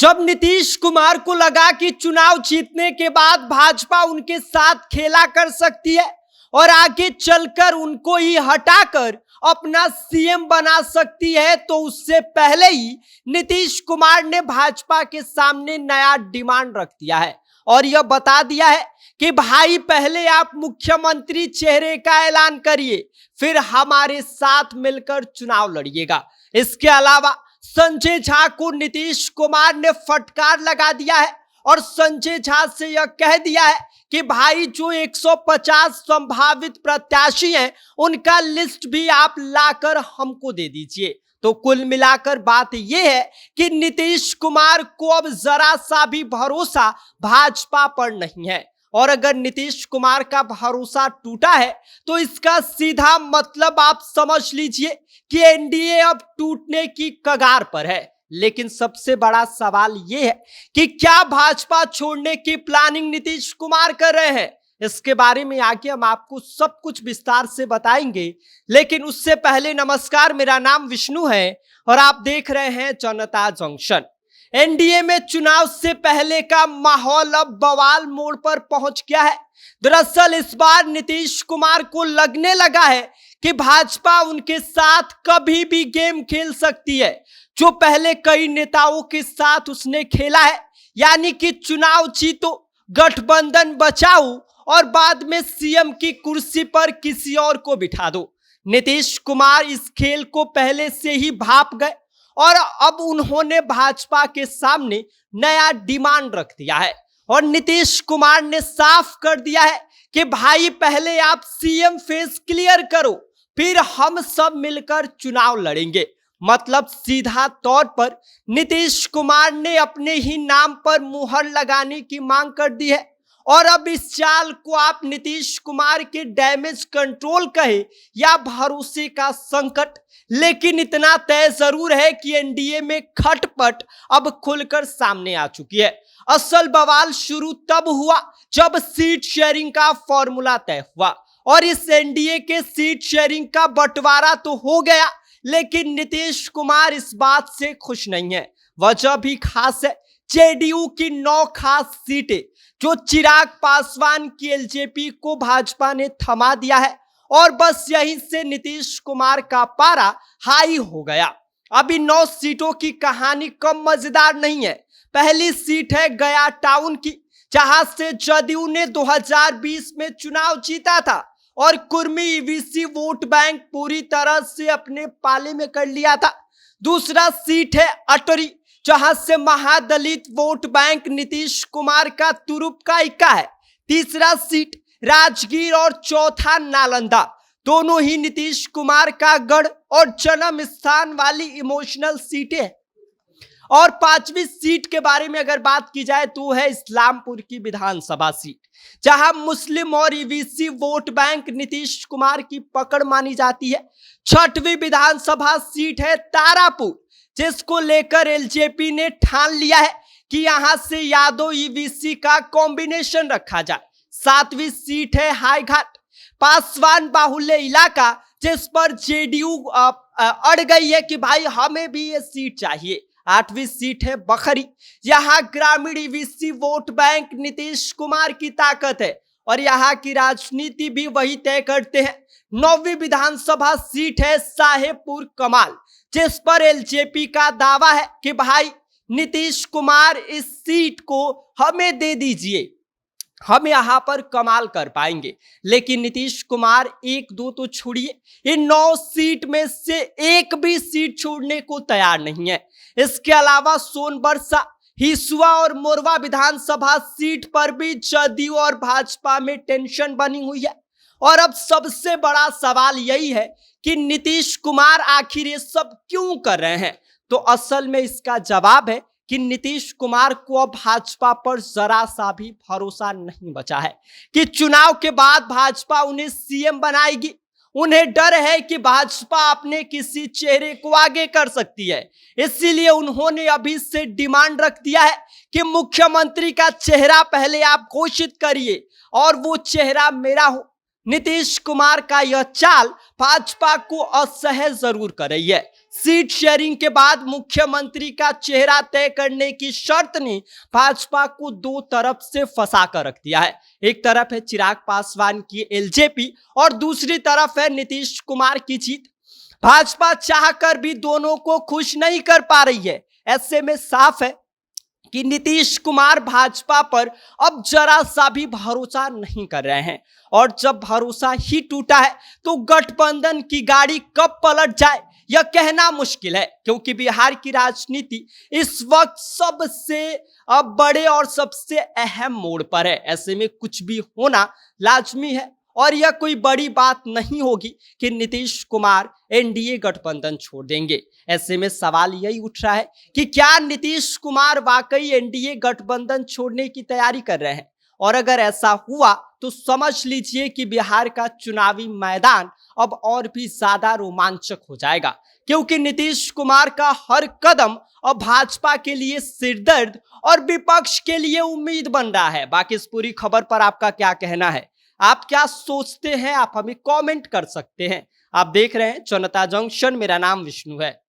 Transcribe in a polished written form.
जब नीतीश कुमार को लगा कि चुनाव जीतने के बाद भाजपा उनके साथ खेला कर सकती है और आगे चलकर उनको ही हटाकर अपना सीएम बना सकती है, तो उससे पहले ही नीतीश कुमार ने भाजपा के सामने नया डिमांड रख दिया है और यह बता दिया है कि भाई पहले आप मुख्यमंत्री चेहरे का ऐलान करिए, फिर हमारे साथ मिलकर चुनाव लड़िएगा। इसके अलावा संजय झा को नीतीश कुमार ने फटकार लगा दिया है और संजय झा से यह कह दिया है कि भाई जो 150 संभावित प्रत्याशी हैं उनका लिस्ट भी आप लाकर हमको दे दीजिए। तो कुल मिलाकर बात यह है कि नीतीश कुमार को अब जरा सा भी भरोसा भाजपा पर नहीं है और अगर नीतीश कुमार का भरोसा टूटा है तो इसका सीधा मतलब आप समझ लीजिए कि एनडीए अब टूटने की कगार पर है। लेकिन सबसे बड़ा सवाल यह है कि क्या भाजपा छोड़ने की प्लानिंग नीतीश कुमार कर रहे हैं? इसके बारे में आगे हम आपको सब कुछ विस्तार से बताएंगे, लेकिन उससे पहले नमस्कार, मेरा नाम विष्णु है और आप देख रहे हैं जनता जंक्शन। एनडीए में चुनाव से पहले का माहौल अब बवाल मोड़ पर पहुंच गया है। दरअसल इस बार नीतीश कुमार को लगने लगा है कि भाजपा उनके साथ कभी भी गेम खेल सकती है, जो पहले कई नेताओं के साथ उसने खेला है, यानी कि चुनाव जीतो, गठबंधन बचाओ और बाद में सीएम की कुर्सी पर किसी और को बिठा दो। नीतीश कुमार इस खेल को पहले से ही भाप गए और अब उन्होंने भाजपा के सामने नया डिमांड रख दिया है और नीतीश कुमार ने साफ कर दिया है कि भाई पहले आप सीएम फेस क्लियर करो, फिर हम सब मिलकर चुनाव लड़ेंगे। मतलब सीधा तौर पर नीतीश कुमार ने अपने ही नाम पर मुहर लगाने की मांग कर दी है और अब इस चाल को आप नीतीश कुमार के डैमेज कंट्रोल कहे या भरोसे का संकट, लेकिन इतना तय जरूर है कि एनडीए में खटपट अब खुलकर सामने आ चुकी है। असल बवाल शुरू तब हुआ जब सीट शेयरिंग का फॉर्मूला तय हुआ और इस एनडीए के सीट शेयरिंग का बंटवारा तो हो गया, लेकिन नीतीश कुमार इस बात से खुश नहीं है। वजह भी खास है। जेडीयू की 9 खास सीटें जो चिराग पासवान की एलजेपी को भाजपा ने थमा दिया है और बस यहीं से नीतीश कुमार का पारा हाई हो गया। अभी 9 सीटों की कहानी कम मजेदार नहीं है। पहली सीट है गया टाउन की, जहां से जदयू ने 2020 में चुनाव जीता था और कुर्मी ईवीसी वोट बैंक पूरी तरह से अपने पाले में कर लिया था। दूसरा सीट है अटरी, जहां से महादलित वोट बैंक नीतीश कुमार का तुरुप का इक्का है। तीसरा सीट राजगीर और चौथा नालंदा, दोनों ही नीतीश कुमार का गढ़ और जन्म स्थान वाली इमोशनल सीटें। और 5वीं सीट के बारे में अगर बात की जाए तो है इस्लामपुर की विधानसभा सीट, जहां मुस्लिम और EVC vote bank Nitish Kumar की पकड़ मानी जाती है। 6वीं विधानसभा सीट है तारापुर, जिसको लेकर एलजेपी ने ठान लिया है कि यहां से यादव ईवीसी का कॉम्बिनेशन रखा जाए। 7वीं सीट है हाईघाट, पासवान बाहुल्य इलाका, जिस पर जेडीयू अड़ गई है कि भाई हमें भी ये सीट चाहिए। 8वीं सीट है बखरी, यहां ग्रामीण EVC vote bank Nitish Kumar की ताकत है और यहां की राजनीति भी वही तय करते हैं। 9वीं विधानसभा सीट है साहेबपुर कमाल, जिस पर एलजेपी का दावा है कि भाई नीतीश कुमार इस सीट को हमें दे दीजिए, हम यहां पर कमाल कर पाएंगे। लेकिन नीतीश कुमार 1-2 तो छोड़िए, इन 9 सीट में से एक भी सीट छोड़ने को तैयार नहीं है। इसके अलावा सोनबरसा, हिसुआ और मोरवा विधानसभा सीट पर भी जदयू और भाजपा में टेंशन बनी हुई है और अब सबसे बड़ा सवाल यही है कि नीतीश कुमार आखिर ये सब क्यों कर रहे हैं? तो असल में इसका जवाब है कि नीतीश कुमार को अब भाजपा पर जरा सा भी भरोसा नहीं बचा है कि चुनाव के बाद भाजपा उन्हें सीएम बनाएगी। उन्हें डर है कि भाजपा अपने किसी चेहरे को आगे कर सकती है, इसीलिए उन्होंने अभी से डिमांड रख दिया है कि मुख्यमंत्री का चेहरा पहले आप घोषित करिए और वो चेहरा मेरा हो। नीतीश कुमार का यह चाल भाजपा को असह्य जरूर कर रही है। सीट शेयरिंग के बाद मुख्यमंत्री का चेहरा तय करने की शर्त ने भाजपा को दो तरफ से फंसा कर रख दिया है। एक तरफ है चिराग पासवान की एलजेपी और दूसरी तरफ है नीतीश कुमार की जीत। भाजपा चाहकर भी दोनों को खुश नहीं कर पा रही है। ऐसे में साफ है कि नीतीश कुमार भाजपा पर अब जरा सा भी भरोसा नहीं कर रहे हैं और जब भरोसा ही टूटा है तो गठबंधन की गाड़ी कब पलट जाए यह कहना मुश्किल है, क्योंकि बिहार की राजनीति इस वक्त सबसे अब बड़े और सबसे अहम मोड़ पर है। ऐसे में कुछ भी होना लाजमी है और यह कोई बड़ी बात नहीं होगी कि नीतीश कुमार एनडीए गठबंधन छोड़ देंगे। ऐसे में सवाल यही उठ रहा है कि क्या नीतीश कुमार वाकई एनडीए गठबंधन छोड़ने की तैयारी कर रहे हैं, और अगर ऐसा हुआ तो समझ लीजिए कि बिहार का चुनावी मैदान अब और भी ज्यादा रोमांचक हो जाएगा, क्योंकि नीतीश कुमार का हर कदम अब भाजपा के लिए सिरदर्द और विपक्ष के लिए उम्मीद बन रहा है। बाकी इस पूरी खबर पर आपका क्या कहना है, आप क्या सोचते हैं, आप हमें कमेंट कर सकते हैं। आप देख रहे हैं जनता जंक्शन, मेरा नाम विष्णु है।